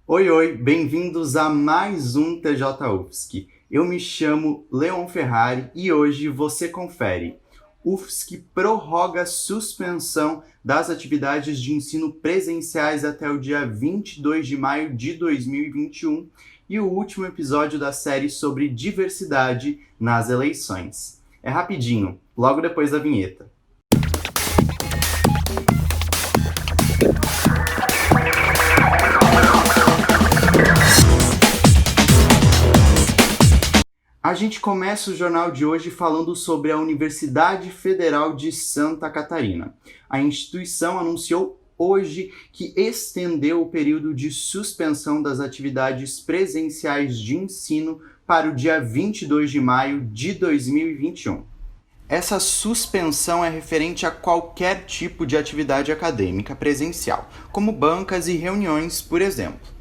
Oi, oi, bem-vindos a mais um TJ UFSC. Eu me chamo Leon Ferrari e hoje você confere. UFSC prorroga suspensão das atividades de ensino presenciais até o dia 22 de maio de 2021 e o último episódio da série sobre diversidade nas eleições. É rapidinho, logo depois da vinheta. A gente começa o jornal de hoje falando sobre a Universidade Federal de Santa Catarina. A instituição anunciou hoje que estendeu o período de suspensão das atividades presenciais de ensino para o dia 22 de maio de 2021. Essa suspensão é referente a qualquer tipo de atividade acadêmica presencial, como bancas e reuniões, por exemplo.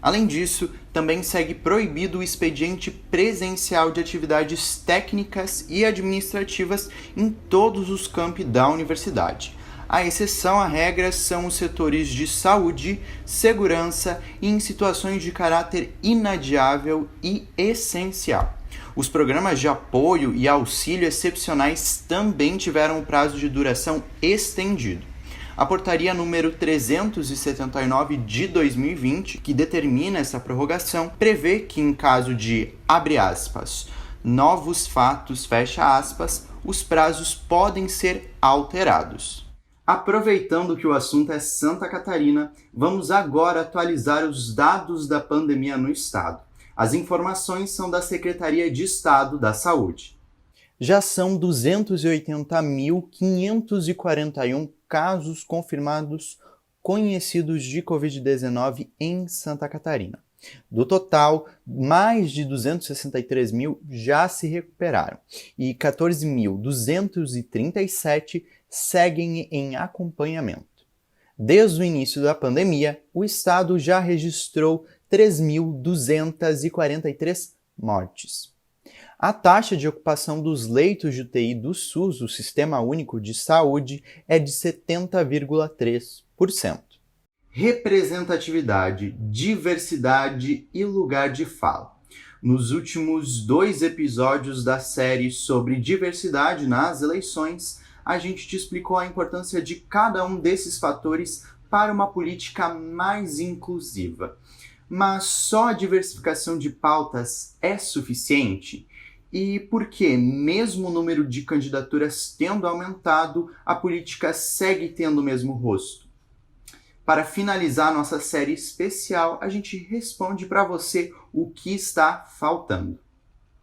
Além disso, também segue proibido o expediente presencial de atividades técnicas e administrativas em todos os campi da universidade. A exceção à regra são os setores de saúde, segurança e em situações de caráter inadiável e essencial. Os programas de apoio e auxílio excepcionais também tiveram o prazo de duração estendido. A portaria número 379 de 2020, que determina essa prorrogação, prevê que em caso de, abre aspas, novos fatos, fecha aspas, os prazos podem ser alterados. Aproveitando que o assunto é Santa Catarina, vamos agora atualizar os dados da pandemia no estado. As informações são da Secretaria de Estado da Saúde. Já são 280.541 casos confirmados conhecidos de Covid-19 em Santa Catarina. Do total, mais de 263 mil já se recuperaram e 14.237 seguem em acompanhamento. Desde o início da pandemia, o estado já registrou 3.243 mortes. A taxa de ocupação dos leitos de UTI do SUS, o Sistema Único de Saúde, é de 70,3%. Representatividade, diversidade e lugar de fala. Nos últimos 2 episódios da série sobre diversidade nas eleições, a gente te explicou a importância de cada um desses fatores para uma política mais inclusiva. Mas só a diversificação de pautas é suficiente? E por que, mesmo o número de candidaturas tendo aumentado, a política segue tendo o mesmo rosto? Para finalizar nossa série especial, a gente responde para você o que está faltando.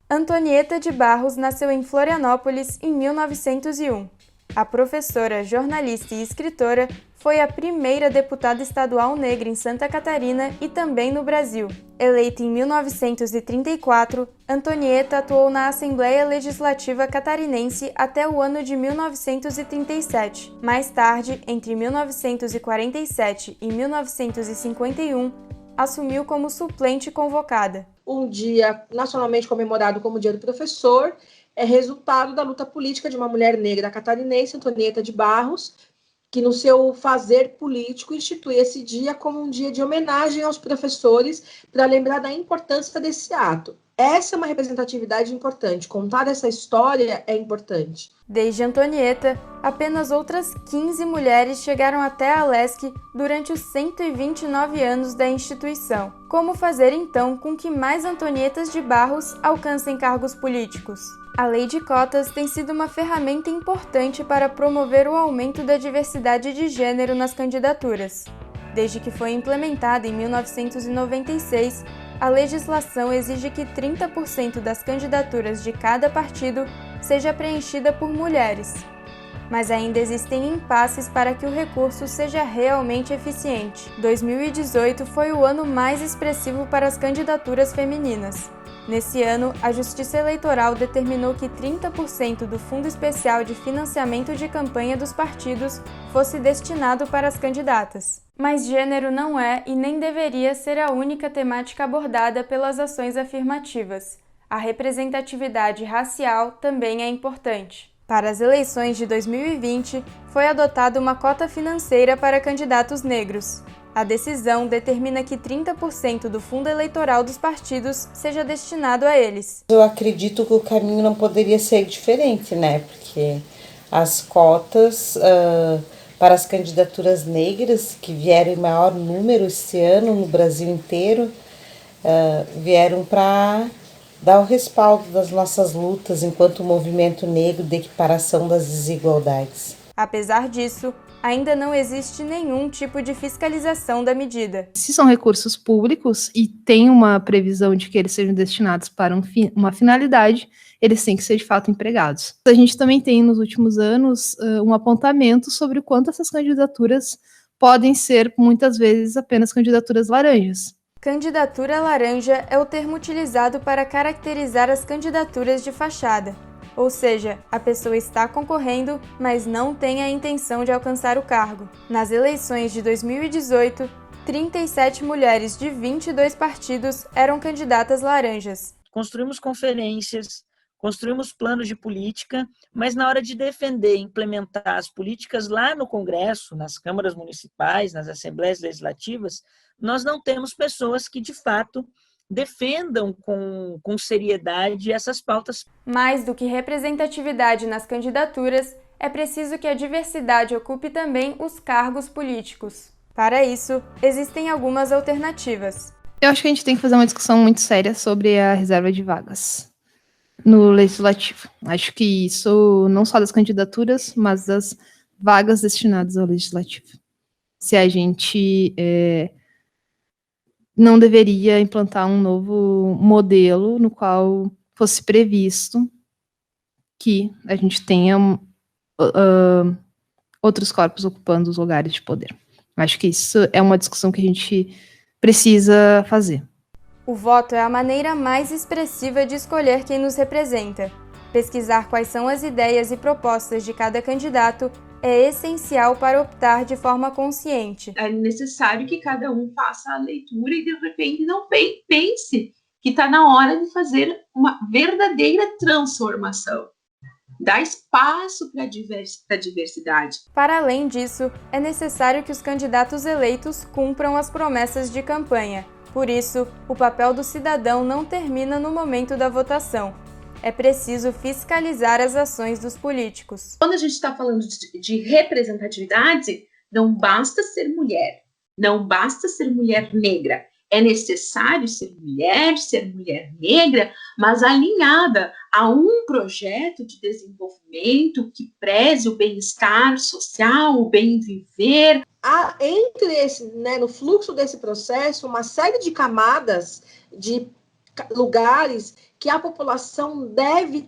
Antonieta de Barros nasceu em Florianópolis em 1901. A professora, jornalista e escritora foi a primeira deputada estadual negra em Santa Catarina e também no Brasil. Eleita em 1934, Antonieta atuou na Assembleia Legislativa Catarinense até o ano de 1937. Mais tarde, entre 1947 e 1951, assumiu como suplente convocada. Um dia nacionalmente comemorado como Dia do Professor é resultado da luta política de uma mulher negra catarinense, Antonieta de Barros, que no seu fazer político institui esse dia como um dia de homenagem aos professores para lembrar da importância desse ato. Essa é uma representatividade importante, contar essa história é importante. Desde Antonieta, apenas outras 15 mulheres chegaram até a LESC durante os 129 anos da instituição. Como fazer então com que mais Antonietas de Barros alcancem cargos políticos? A lei de cotas tem sido uma ferramenta importante para promover o aumento da diversidade de gênero nas candidaturas. Desde que foi implementada em 1996, a legislação exige que 30% das candidaturas de cada partido seja preenchida por mulheres. Mas ainda existem impasses para que o recurso seja realmente eficiente. 2018 foi o ano mais expressivo para as candidaturas femininas. Nesse ano, a Justiça Eleitoral determinou que 30% do Fundo Especial de Financiamento de Campanha dos partidos fosse destinado para as candidatas. Mas gênero não é e nem deveria ser a única temática abordada pelas ações afirmativas. A representatividade racial também é importante. Para as eleições de 2020, foi adotada uma cota financeira para candidatos negros. A decisão determina que 30% do fundo eleitoral dos partidos seja destinado a eles. Eu acredito que o caminho não poderia ser diferente, né? Porque as cotas para as candidaturas negras, que vieram em maior número esse ano no Brasil inteiro, vieram para dar o respaldo das nossas lutas enquanto movimento negro de equiparação das desigualdades. Apesar disso, ainda não existe nenhum tipo de fiscalização da medida. Se são recursos públicos e tem uma previsão de que eles sejam destinados para uma finalidade, eles têm que ser de fato empregados. A gente também tem nos últimos anos um apontamento sobre o quanto essas candidaturas podem ser, muitas vezes, apenas candidaturas laranjas. Candidatura laranja é o termo utilizado para caracterizar as candidaturas de fachada. Ou seja, a pessoa está concorrendo, mas não tem a intenção de alcançar o cargo. Nas eleições de 2018, 37 mulheres de 22 partidos eram candidatas laranjas. Construímos conferências, construímos planos de política, mas na hora de defender e implementar as políticas lá no Congresso, nas câmaras municipais, nas assembleias legislativas, nós não temos pessoas que, de fato, defendam com seriedade essas pautas. Mais do que representatividade nas candidaturas, é preciso que a diversidade ocupe também os cargos políticos. Para isso, existem algumas alternativas. Eu acho que a gente tem que fazer uma discussão muito séria sobre a reserva de vagas no Legislativo. Acho que isso não só das candidaturas, mas das vagas destinadas ao Legislativo. Se a gente não deveria implantar um novo modelo no qual fosse previsto que a gente tenha outros corpos ocupando os lugares de poder. Acho que isso é uma discussão que a gente precisa fazer. O voto é a maneira mais expressiva de escolher quem nos representa. Pesquisar quais são as ideias e propostas de cada candidato é essencial para optar de forma consciente. É necessário que cada um faça a leitura e, de repente, não pense que está na hora de fazer uma verdadeira transformação. Dá espaço para a diversidade. Para além disso, é necessário que os candidatos eleitos cumpram as promessas de campanha. Por isso, o papel do cidadão não termina no momento da votação. É preciso fiscalizar as ações dos políticos. Quando a gente está falando de representatividade, não basta ser mulher, não basta ser mulher negra. É necessário ser mulher negra, mas alinhada a um projeto de desenvolvimento que preze o bem-estar social, o bem viver. Há no fluxo desse processo, uma série de camadas, de lugares que a população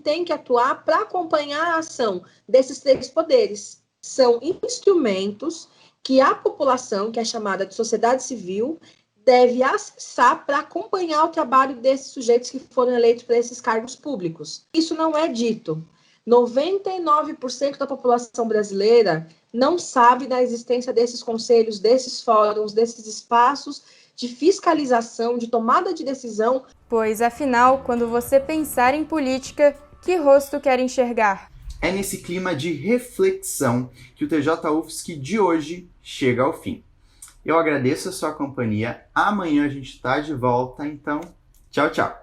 tem que atuar para acompanhar a ação desses três poderes. São instrumentos que a população, que é chamada de sociedade civil, deve acessar para acompanhar o trabalho desses sujeitos que foram eleitos para esses cargos públicos. Isso não é dito. 99% da população brasileira não sabe da existência desses conselhos, desses fóruns, desses espaços de fiscalização, de tomada de decisão. Pois, afinal, quando você pensar em política, que rosto quer enxergar? É nesse clima de reflexão que o TJ UFSC de hoje chega ao fim. Eu agradeço a sua companhia. Amanhã a gente está de volta, então tchau, tchau.